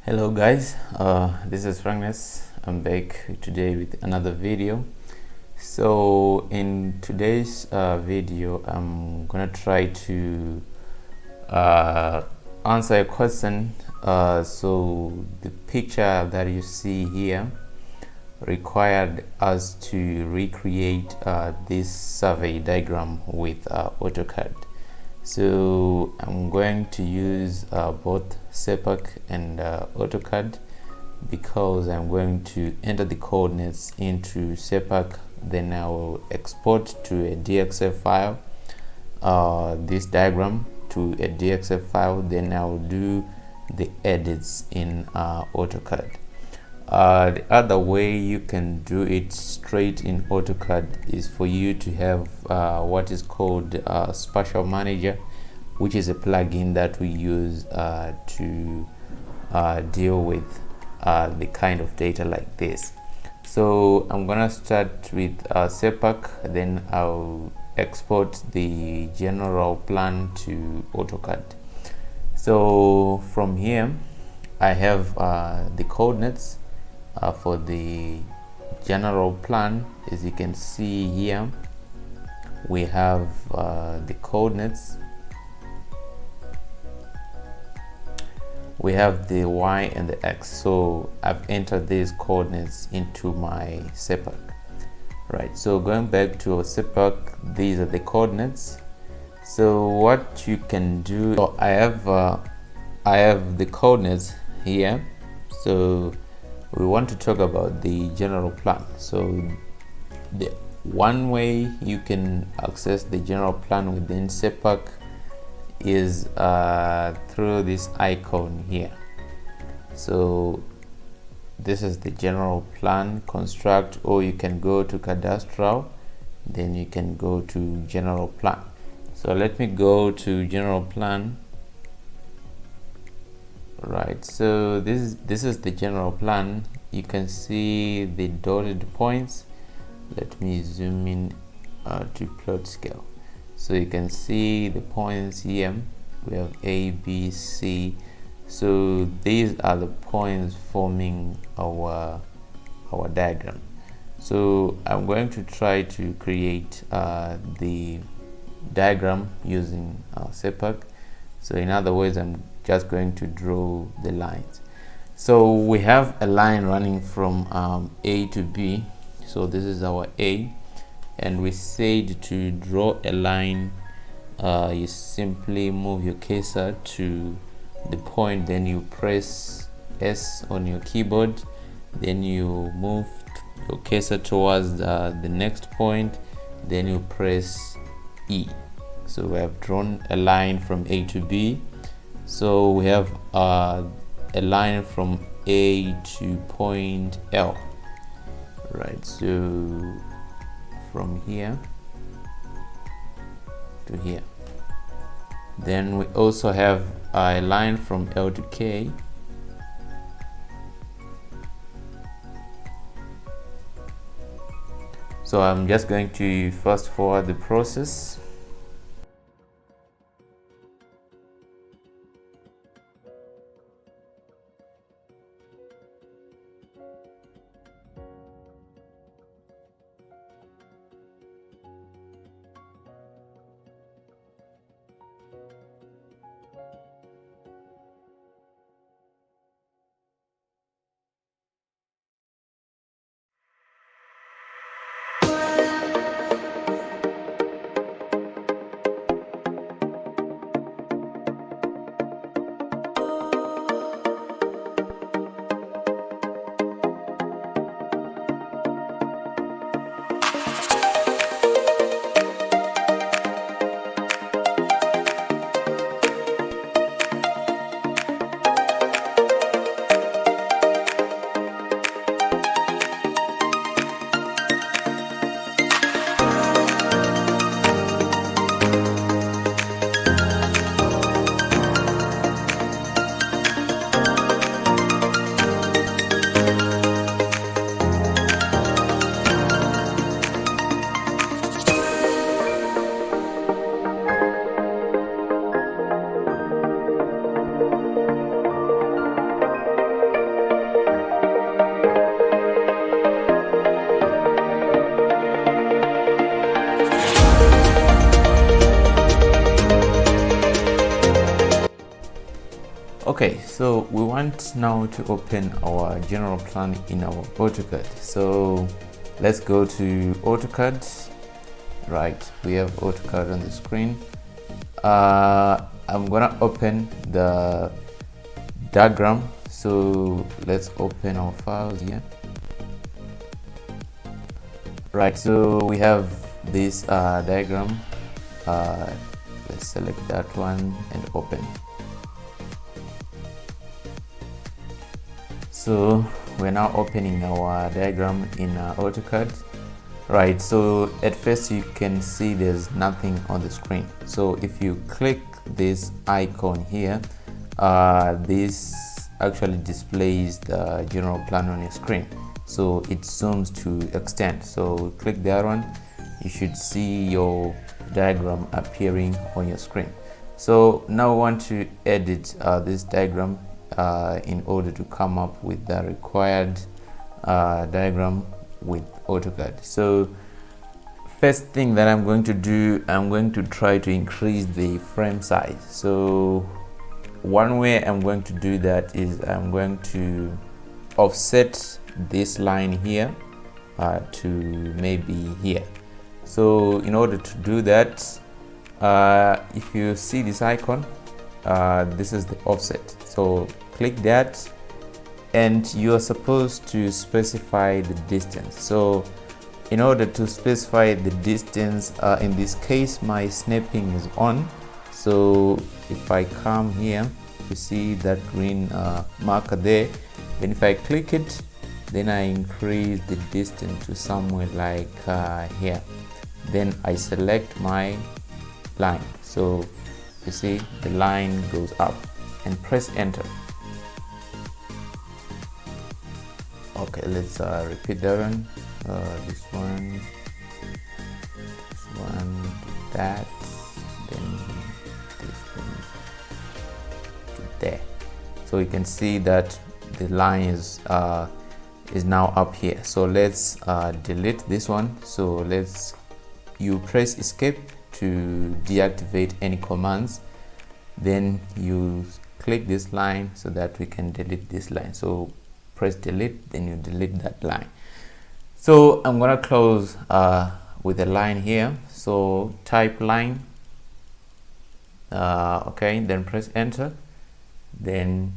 Hello guys, this is Frankness. I'm back today with another video. So in today's video, I'm gonna try to answer a question. So the picture that you see here required us to recreate this survey diagram with AutoCAD. So I'm going to use both surpac and AutoCAD because I'm going to enter the coordinates into surpac, then I will export to a DXF file this diagram to a DXF file, then I will do the edits in AutoCAD. The other way you can do it straight in AutoCAD is for you to have what is called Spatial Manager, which is a plugin that we use to deal with the kind of data like this. So I'm gonna start with surpac, then I'll export the general plan to AutoCAD. So from here I have the coordinates for the general plan. As you can see here, we have the coordinates, we have the y and the x. So I've entered these coordinates into my surpac. Right, so going back to our surpac, these are the coordinates. So what you can do, so I have the coordinates here. So we want to talk about the general plan. So the one way you can access the general plan within surpac is through this icon here. So this is the general plan construct, or you can go to cadastral, then you can go to general plan. So let me go to general plan. Right, so this is the general plan. You can see the dotted points. Let me zoom in to plot scale. So you can see the points here. We have A, B, C. So these are the points forming our diagram. So I'm going to try to create the diagram using surpac. So in other words, I'm just going to draw the lines. So we have a line running from A to B. So this is our A, and we said to draw a line, you simply move your cursor to the point, then you press S on your keyboard, then you move your cursor towards the next point, then you press E. So we have drawn a line from A to B. So we have a line from A to point L. Right, so from here to here. Then we also have a line from L to K. So I'm just going to fast forward the process. Okay, so we want now to open our general plan in our AutoCAD. So let's go to AutoCAD. Right, we have AutoCAD on the screen. I'm gonna open the diagram. So let's open our files here. Right, so we have this diagram. Let's select that one and open. So we're now opening our diagram in AutoCAD. Right, so at first you can see there's nothing on the screen. So if you click this icon here, this actually displays the general plan on your screen. So it zooms to extend. So click that one, you should see your diagram appearing on your screen. So now we want to edit this diagram in order to come up with the required diagram with AutoCAD. So first thing that I'm going to do, I'm going to try to increase the frame size. So one way I'm going to do that is I'm going to offset this line here to maybe here. So in order to do that, if you see this icon, this is the offset. So click that, and you are supposed to specify the distance. So in order to specify the distance, in this case my snapping is on. So if I come here, you see that green marker there, then if I click it, then I increase the distance to somewhere like here. Then I select my line. So you see the line goes up, and press enter. Okay, let's repeat that one. This one, that, then this one to there. So you can see that the line is now up here. So let's delete this one. So you press escape to deactivate any commands. Then you click this line so that we can delete this line. So press delete, then you delete that line. So I'm gonna close with a line here. So type line, okay, then press enter, then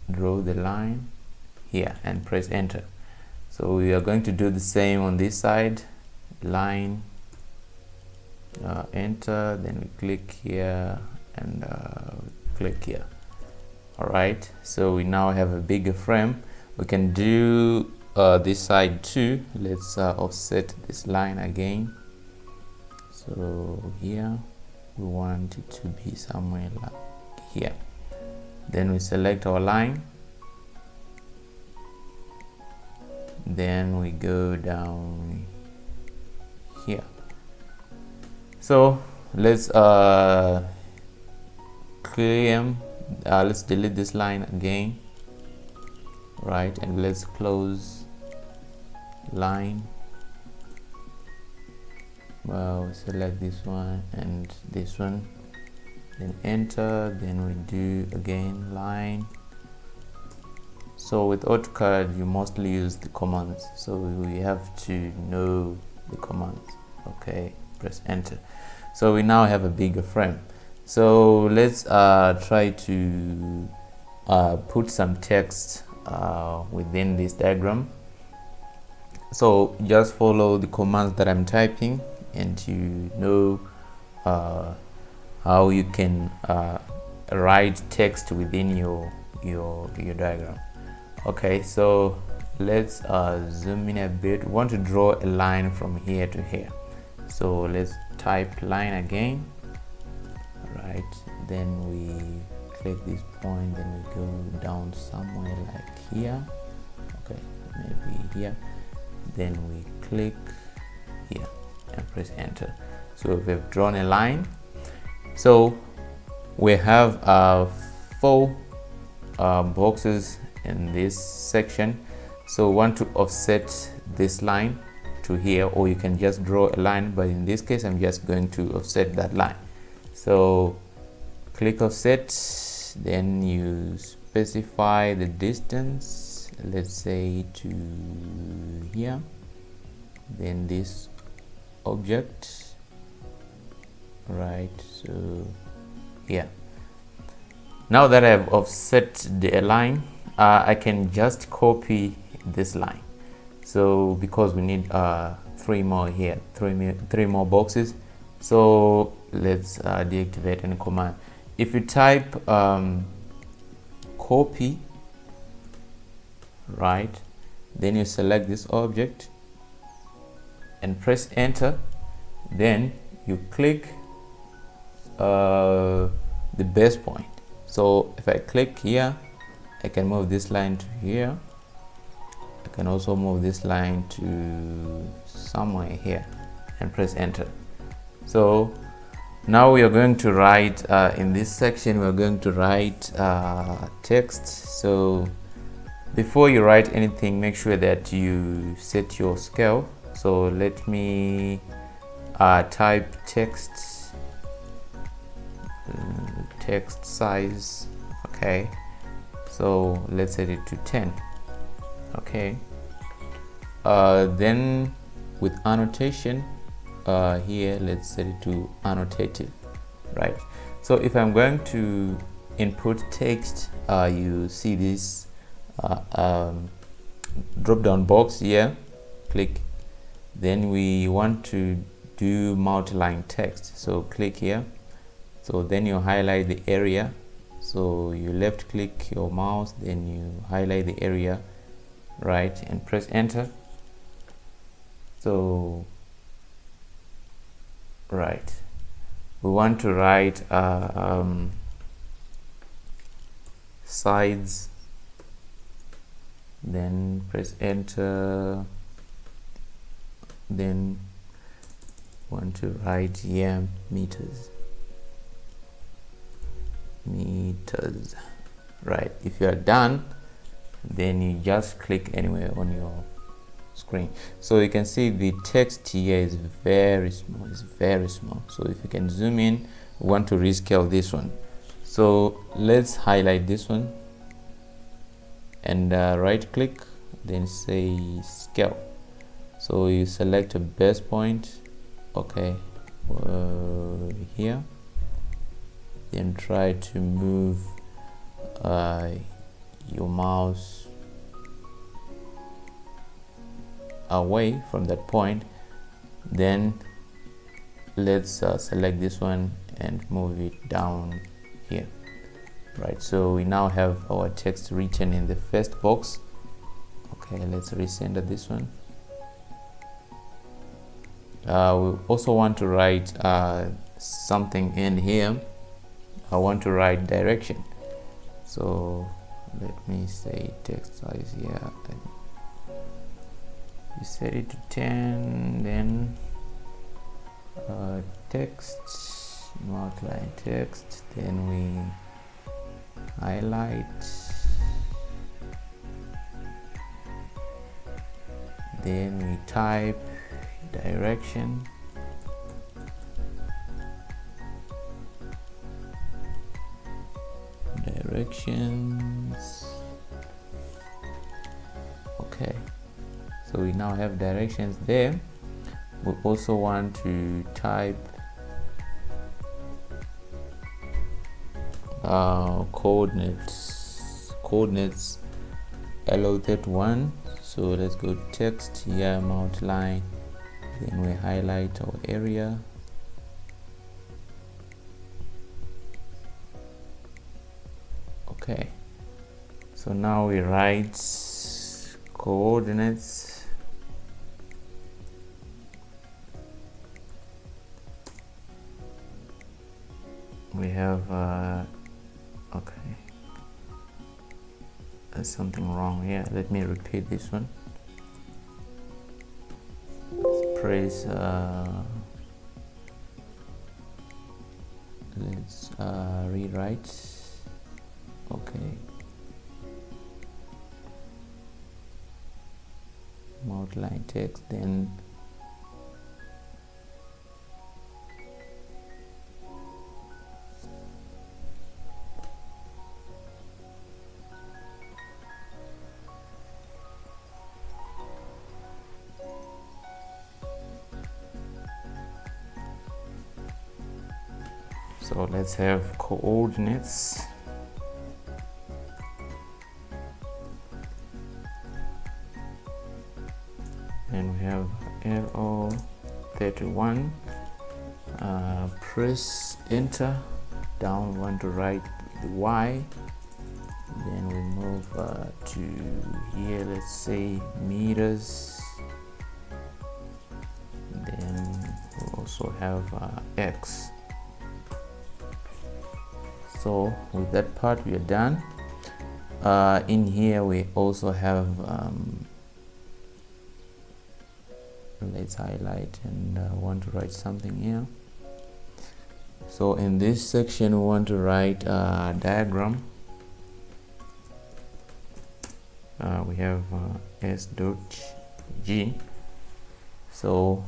draw the line here and press enter. So we are going to do the same on this side. Line, enter, then we click here and click here. All right, so we now have a bigger frame. We can do this side too. Let's offset this line again. So here we want it to be somewhere like here. Then we select our line, then we go down here. So let's let's delete this line again, right, and let's close line. Well, select this one and this one, then enter, then we do again line. So with AutoCAD you mostly use the commands, so we have to know the commands. Okay, press enter. So we now have a bigger frame. So let's try to put some text within this diagram. So just follow the commands that I'm typing, and you know how you can write text within your diagram. Okay, so let's zoom in a bit. We want to draw a line from here to here. So let's type line again. Right, then we click this point, then we go down somewhere like here. Okay, maybe here. Then we click here and press enter. So we've drawn a line. So we have 4 boxes in this section. So we want to offset this line to here, or you can just draw a line, but in this case I'm just going to offset that line. So click offset, then you specify the distance, let's say to here, then this object, right? So here, now that I've offset the line, I can just copy this line. So because we need three more here, three more boxes, so let's deactivate any command. If you type copy, right, then you select this object and press enter, then you click the base point. So if I click here, I can move this line to here. I can also move this line to somewhere here and press enter. So now we are going to write in this section, we're going to write text. So before you write anything, make sure that you set your scale. So let me type text, text size. Okay, so let's set it to 10. Okay, then with annotation, here let's set it to annotative, right? So if I'm going to input text, you see this drop down box here, click, then we want to do multi-line text, so click here. So then you highlight the area, so you left click your mouse, then you highlight the area, right, and press enter. So right, we want to write sides, then press enter, then want to write here meters, right? If you are done, then you just click anywhere on your screen. So you can see the text here is very small, it's very small. So if you can zoom in, we want to rescale this one. So let's highlight this one and right click, then say scale. So you select a base point, okay, here, then try to move your mouse away from that point. Then let's select this one and move it down here, right? So we now have our text written in the first box. Okay, let's recenter this one. We also want to write something in here. I want to write direction, so let me say text size here, you set it to 10, then text, multi-line text, then we highlight, then we type directions, okay, so we now have directions there. We also want to type coordinates LO31. So let's go to text here, multi-line, then we highlight our area, okay. So now we write coordinates, we have okay, there's something wrong here. Let me repeat this one. Let's press let's rewrite, okay, multi-line text, then So let's have coordinates. And we have LO 31. Press enter. Down we want to write the Y. Then we move to here, let's say meters. Then we also have X. So with that part we are done. In here we also have let's highlight and want to write something here. So in this section we want to write a diagram. We have s.g. So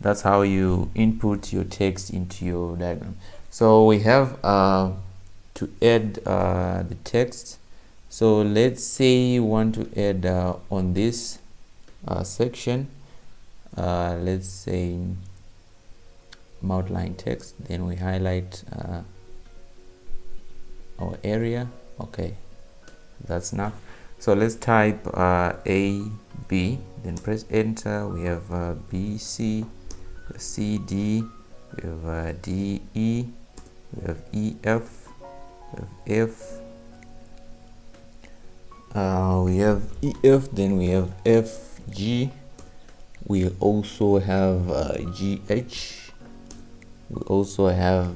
that's how you input your text into your diagram. So we have to add the text. So let's say you want to add on this section, let's say outline text. Then we highlight our area. Okay, that's enough. So let's type A, B, then press enter. We have B, C, C, D, we have D, E, we have E, F, we have F, we have E, F, then we have F, G. We also have G, H. We also have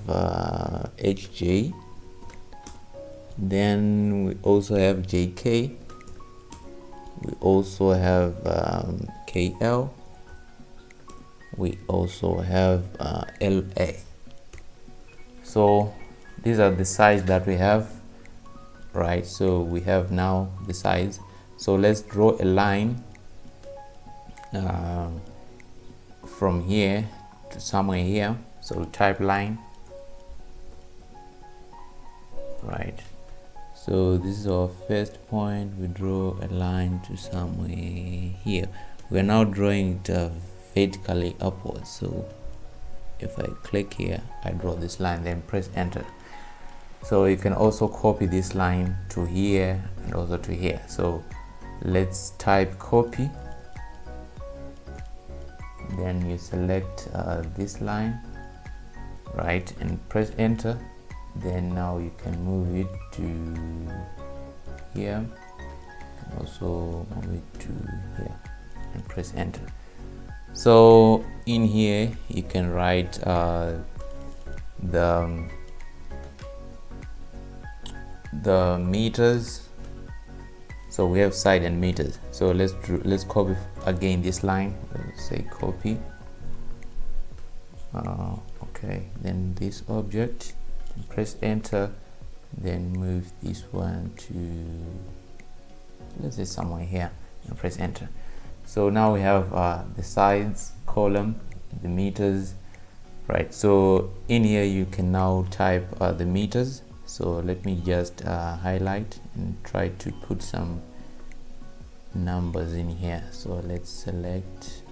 HJ. Then we also have JK. We also have KL. We also have LA. So these are the size that we have, right? So we have now the size. So let's draw a line from here to somewhere here. So type line, right? So this is our first point. We draw a line to somewhere here. We are now drawing it vertically upwards. So if I click here, I draw this line, then press enter. So you can also copy this line to here and also to here. So let's type copy. Then you select this line, right, and press enter. Then now you can move it to here and also move it to here and press enter. So in here you can write the meters. So we have side and meters. So let's copy again this line. Let's say copy. Okay, then this object, press enter, then move this one to, let's say somewhere here, and press enter. So now we have the sides column, the meters, right? So in here you can now type the meters. So let me just highlight and try to put some numbers in here. So let's select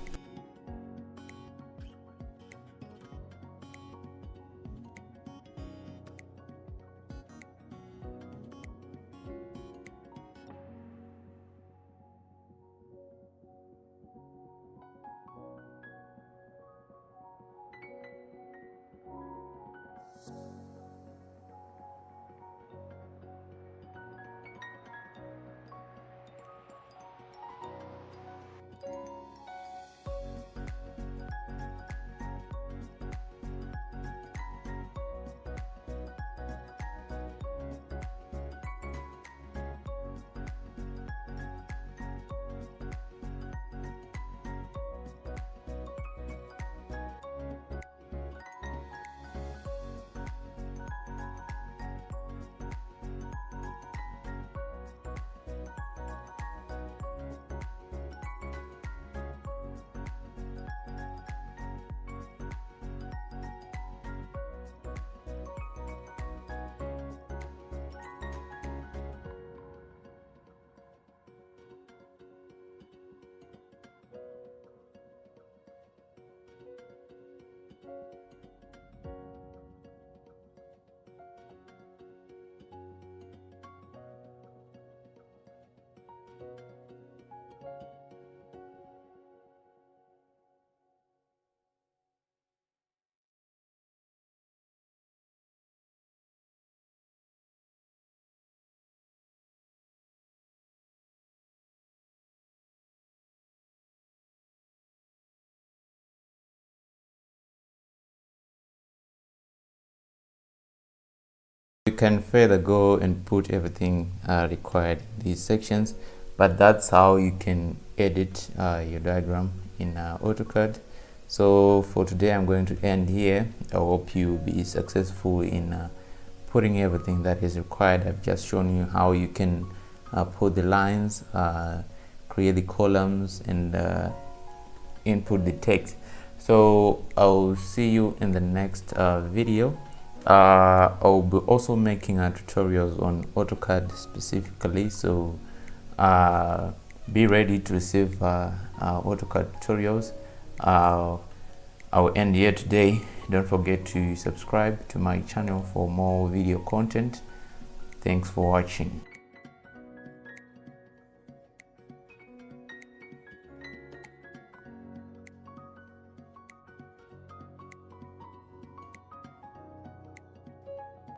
can further go and put everything required in these sections, but that's how you can edit your diagram in AutoCAD. So for today I'm going to end here. I hope you be successful in putting everything that is required. I've just shown you how you can put the lines, create the columns, and input the text. So I'll see you in the next video. I'll be also making tutorials on AutoCAD specifically, so be ready to receive AutoCAD tutorials. I'll end here today. Don't forget to subscribe to my channel for more video content. Thanks for watching.